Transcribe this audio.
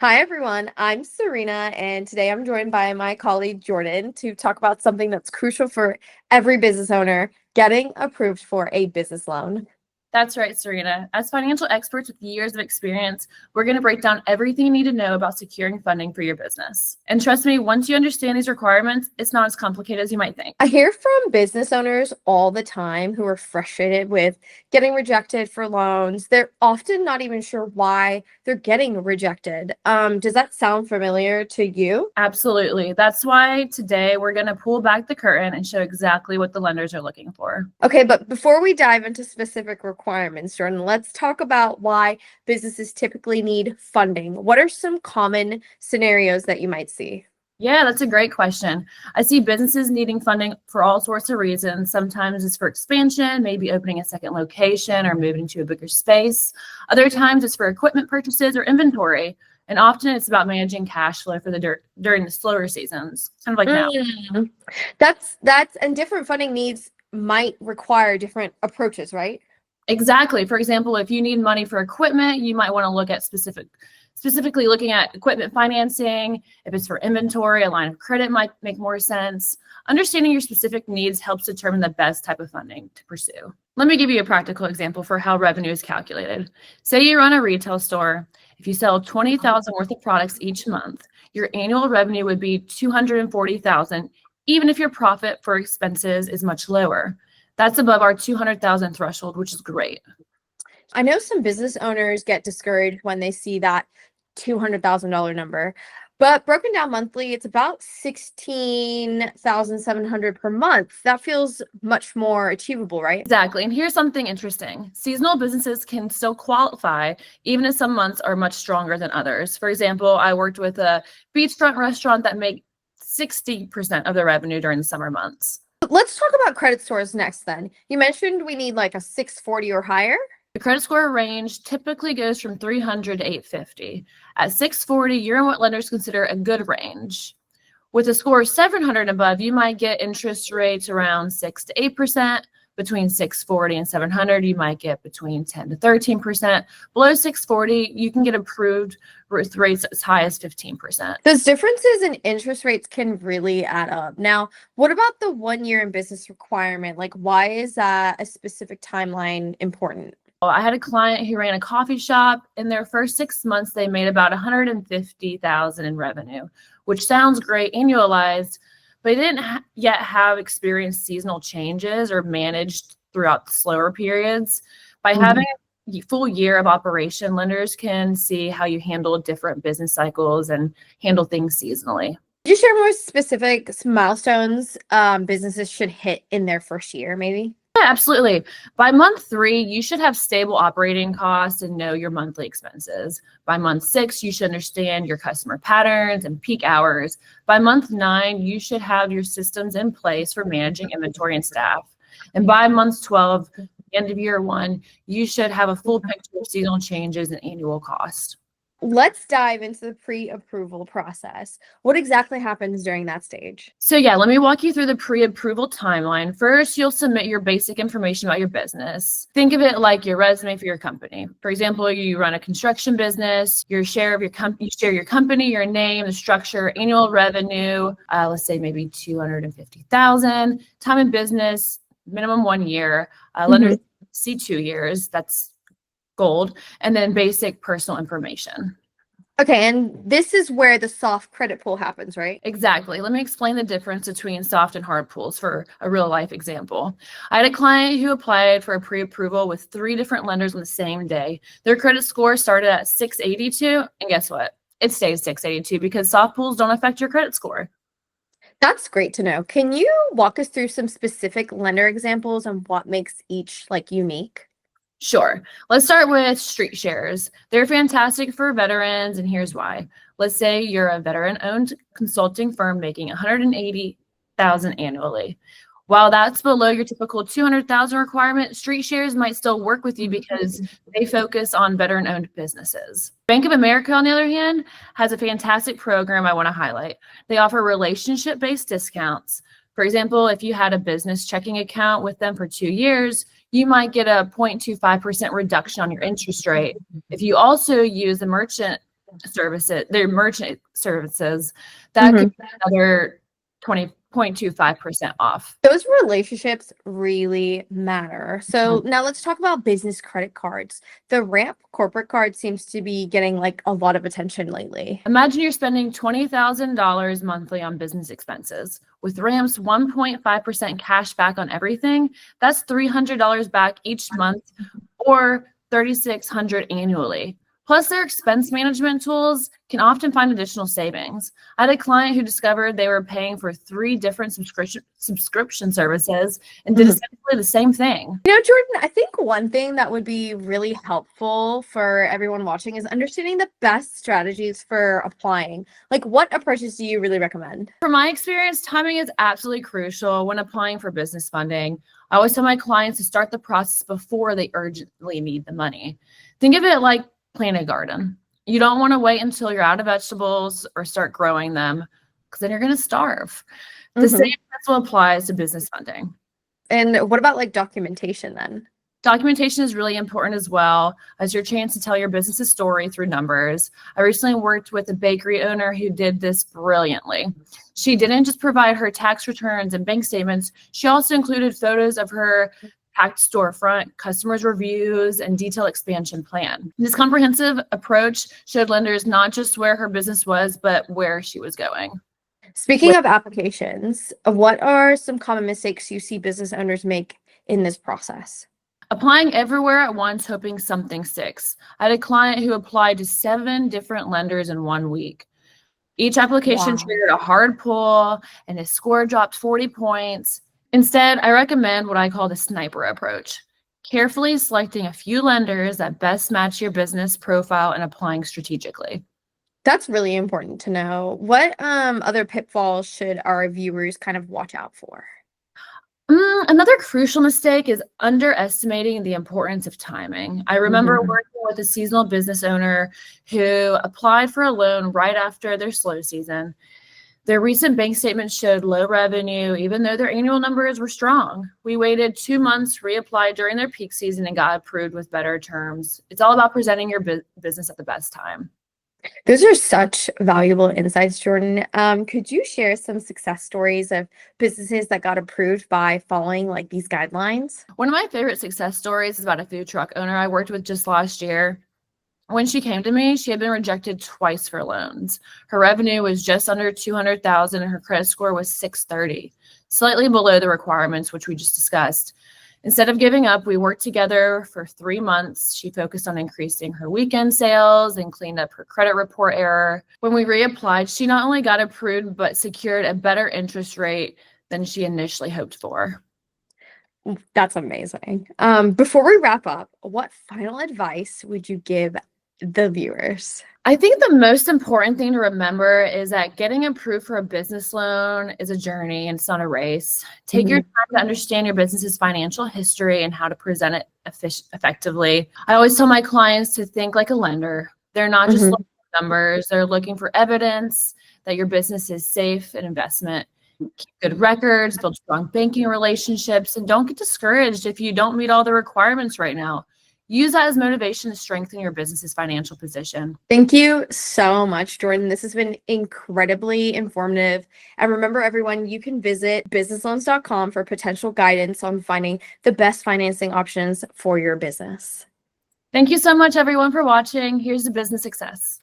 Hi, everyone. I'm Serena, and today I'm joined by my colleague Jordyn to talk about something that's crucial for every business owner, getting approved for a business loan. That's right, Serena. As financial experts with years of experience, we're going to break down everything you need to know about securing funding for your business. And trust me, once you understand these requirements, it's not as complicated as you might think. I hear from business owners all the time who are frustrated with getting rejected for loans. They're often not even sure why they're getting rejected. Does that sound familiar to you? Absolutely. That's why today we're going to pull back the curtain and show exactly what the lenders are looking for. Okay, but before we dive into specific requirements, Jordan, let's talk about why businesses typically need funding. What are some common scenarios that you might see? Yeah, that's a great question. I see businesses needing funding for all sorts of reasons. Sometimes it's for expansion, maybe opening a second location or moving to a bigger space. Other times it's for equipment purchases or inventory. And often it's about managing cash flow for during the slower seasons, kind of like now. Mm. And different funding needs might require different approaches, right? Exactly. For example, if you need money for equipment, you might want to look at specifically looking at equipment financing. If it's for inventory, a line of credit might make more sense. Understanding your specific needs helps determine the best type of funding to pursue. Let me give you a practical example for how revenue is calculated. Say you run a retail store. If you sell 20,000 worth of products each month, your annual revenue would be 240,000, even if your profit for expenses is much lower. That's above our 200,000 threshold, which is great. I know some business owners get discouraged when they see that $200,000 number, but broken down monthly, it's about 16,700 per month. That feels much more achievable, right? Exactly. And here's something interesting. Seasonal businesses can still qualify, even if some months are much stronger than others. For example, I worked with a beachfront restaurant that made 60% of their revenue during the summer months. Let's talk about credit scores next then. You mentioned we need like a 640 or higher. The credit score range typically goes from 300 to 850. At 640, you're in what lenders consider a good range. With a score of 700 and above, you might get interest rates around 6 to 8%. Between 640 and 700, you might get between 10 to 13%. Below 640, you can get approved with rates as high as 15%. Those differences in interest rates can really add up. Now, what about the 1 year in business requirement? Like, why is that a specific timeline important? I had a client who ran a coffee shop. In their first 6 months, they made about 150,000 in revenue, which sounds great annualized, but they didn't yet have experienced seasonal changes or managed throughout the slower periods. By having a full year of operation, lenders can see how you handle different business cycles and handle things seasonally. Could you share more specific milestones businesses should hit in their first year, maybe? Yeah, absolutely. By month 3, you should have stable operating costs and know your monthly expenses. By month 6, you should understand your customer patterns and peak hours. By month 9, you should have your systems in place for managing inventory and staff. And by month 12, the end of year 1, you should have a full picture of seasonal changes and annual cost. Let's dive into the pre-approval process. What exactly happens during that stage? So yeah, let me walk you through the pre-approval timeline. First, you'll submit your basic information about your business. Think of it like your resume for your company. For example, you run a construction business, you share your company, your name, the structure, annual revenue, let's say maybe 250,000, time in business, minimum 1 year, lenders see 2 years, that's gold, and then basic personal information. Okay, and this is where the soft credit pull happens, right? Exactly. Let me explain the difference between soft and hard pulls for a real life example. I had a client who applied for a pre-approval with 3 different lenders on the same day. Their credit score started at 682, and guess what? It stays 682 because soft pulls don't affect your credit score. That's great to know. Can you walk us through some specific lender examples and what makes each like unique? Sure. Let's start with StreetShares. They're fantastic for veterans, and here's why. Let's say you're a veteran-owned consulting firm making 180,000 annually. While that's below your typical 200,000 requirement, StreetShares might still work with you because they focus on veteran-owned businesses. Bank of America, on the other hand, has a fantastic program I want to highlight. They offer relationship-based discounts. For example, if you had a business checking account with them for 2 years, you might get a 0.25% reduction on your interest rate. If you also use the merchant services, their merchant services, that could Mhm. be another 20.25% off. Those relationships really matter. So now let's talk about business credit cards. The Ramp corporate card seems to be getting like a lot of attention lately. Imagine you're spending $20,000 monthly on business expenses. With Ram's 1.5% cash back on everything, that's $300 back each month or $3,600 annually. Plus, their expense management tools can often find additional savings. I had a client who discovered they were paying for 3 different subscription services and did Mhm. essentially the same thing. You know, Jordan, I think one thing that would be really helpful for everyone watching is understanding the best strategies for applying. Like, what approaches do you really recommend? From my experience, timing is absolutely crucial when applying for business funding. I always tell my clients to start the process before they urgently need the money. Think of it like planting a garden. You don't want to wait until you're out of vegetables or start growing them because then you're going to starve. The same Mhm. principle applies to business funding. And what about like documentation then? Documentation is really important as well as your chance to tell your business's story through numbers. I recently worked with a bakery owner who did this brilliantly. She didn't just provide her tax returns and bank statements, she also included photos of her packed storefront, customers' reviews, and detailed expansion plan. This comprehensive approach showed lenders not just where her business was, but where she was going. Speaking of applications, what are some common mistakes you see business owners make in this process? Applying everywhere at once, hoping something sticks. I had a client who applied to 7 different lenders in 1 week. Each application Wow. triggered a hard pull and his score dropped 40 points. Instead, I recommend what I call the sniper approach, carefully selecting a few lenders that best match your business profile and applying strategically. That's really important to know. What other pitfalls should our viewers kind of watch out for? Another crucial mistake is underestimating the importance of timing. I remember Mhm. working with a seasonal business owner who applied for a loan right after their slow season. Their recent bank statements showed low revenue, even though their annual numbers were strong. We waited 2 months, reapplied during their peak season, and got approved with better terms. It's all about presenting your business at the best time. Those are such valuable insights, Jordan. Could you share some success stories of businesses that got approved by following like these guidelines? One of my favorite success stories is about a food truck owner I worked with just last year. When she came to me, she had been rejected twice for loans. Her revenue was just under 200,000 and her credit score was 630, slightly below the requirements, which we just discussed. Instead of giving up, we worked together for 3 months. She focused on increasing her weekend sales and cleaned up her credit report error. When we reapplied, she not only got approved, but secured a better interest rate than she initially hoped for. That's amazing. Before we wrap up, what final advice would you give the viewers? I think the most important thing to remember is that getting approved for a business loan is a journey and it's not a race. Take your Mhm. time to understand your business's financial history and how to present it effectively. I always tell my clients to think like a lender. They're not just Mhm. looking at numbers, they're looking for evidence that your business is safe and investment. Keep good records, build strong banking relationships, and don't get discouraged if you don't meet all the requirements right now. Use that as motivation to strengthen your business's financial position. Thank you so much, Jordan. This has been incredibly informative. And remember, everyone, you can visit businessloans.com for potential guidance on finding the best financing options for your business. Thank you so much, everyone, for watching. Here's the business success.